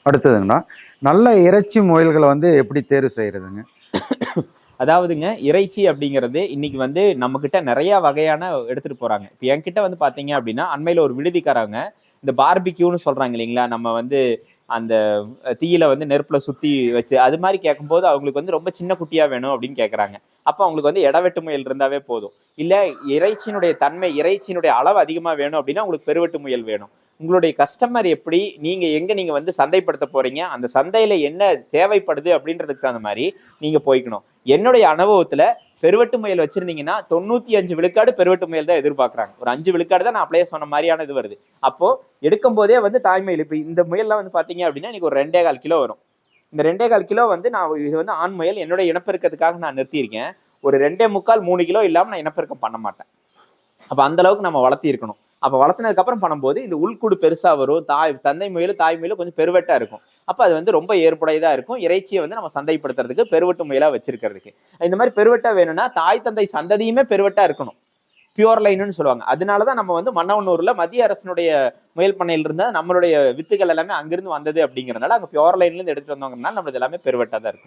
அடுத்ததுங்கண்ணா, நல்ல இறைச்சி முயல்களை வந்து எப்படி தேர்வு செய்யறதுங்க? அதாவதுங்க, இறைச்சி அப்படிங்கிறது இன்னைக்கு வந்து நம்ம கிட்ட நிறைய வகையான எடுத்துட்டு போறாங்க. இப்போ என்கிட்ட வந்து பாத்தீங்க அப்படின்னா, அண்மையில ஒரு விடுதிக்காரங்க இந்த பார்பிக்யூன்னு சொல்றாங்க இல்லைங்களா, நம்ம வந்து அந்த தீயில வந்து நெருப்புல சுத்தி வச்சு அது மாதிரி கேட்கும்போது அவங்களுக்கு வந்து ரொம்ப சின்ன குட்டியா வேணும் அப்படின்னு கேட்கறாங்க. அப்ப அவங்களுக்கு வந்து இடவெட்டு முயல் இருந்தாவே போதும். இல்ல இறைச்சியினுடைய தன்மை, இறைச்சியினுடைய அளவு அதிகமா வேணும் அப்படின்னா உங்களுக்கு பெருவெட்டு முயல் வேணும். உங்களுடைய கஸ்டமர் எப்படி, நீங்க வந்து சந்தைப்படுத்த போறீங்க, அந்த சந்தையில என்ன தேவைப்படுது அப்படின்றதுக்கு தகுந்த மாதிரி நீங்க போய்க்கணும். என்னுடைய அனுபவத்துல பெருவெட்டு முயல் வச்சிருந்தீங்கன்னா 95 விழுக்காடு பெருவெட்டு முயல் தான் எதிர்பார்க்கறாங்க. ஒரு 5 விழுக்காடு தான் நான் அப்படியே சொன்ன மாதிரியான இது வருது. அப்போ எடுக்கும் போதே வந்து தாய்மயில், இப்ப இந்த முயல்லாம் வந்து பாத்தீங்க அப்படின்னா இன்னைக்கு ஒரு 2.25 கிலோ வரும். இந்த 2.25 கிலோ வந்து நான் இது வந்து ஆண் முயல் என்னுடைய இனப்பெருக்கத்துக்காக நான் நிறுத்தியிருக்கேன். ஒரு 2.25 3 கிலோ இல்லாம நான் இனப்பெருக்கம் பண்ண மாட்டேன். அப்ப அந்த அளவுக்கு நம்ம வளர்த்தி இருக்கணும். அப்ப வளர்த்தினதுக்கு அப்புறம் பண்ணும்போது இந்த உள்கூடு பெருசா வரும். தந்தை முயல் தாய் முயல் கொஞ்சம் பெருவெட்டா இருக்கும். அப்ப அது வந்து ரொம்ப ஏற்புடையதா இருக்கும். இறைச்சியை வந்து நம்ம சந்தைப்படுத்துறதுக்கு பெருவெட்டு முயலா வச்சிருக்கிறதுக்கு. இந்த மாதிரி பெருவெட்டா வேணும்னா தாய் தந்தை சந்ததியுமே பெருவெட்டா இருக்கணும். பியூர் லைன்னு சொல்லுவாங்க. அதனாலதான் நம்ம வந்து மன்னவனூர்ல மத்திய அரசினுடைய முயல் பண்ணையில இருந்தா நம்மளுடைய வித்துகள் எல்லாமே அங்கிருந்து வந்தது அப்படிங்கறதுனால அங்க பியூர் லைன்ல இருந்து எடுத்துட்டு வந்தவங்கனால நம்மளது எல்லாமே பெருவெட்டா தான் இருக்கும்.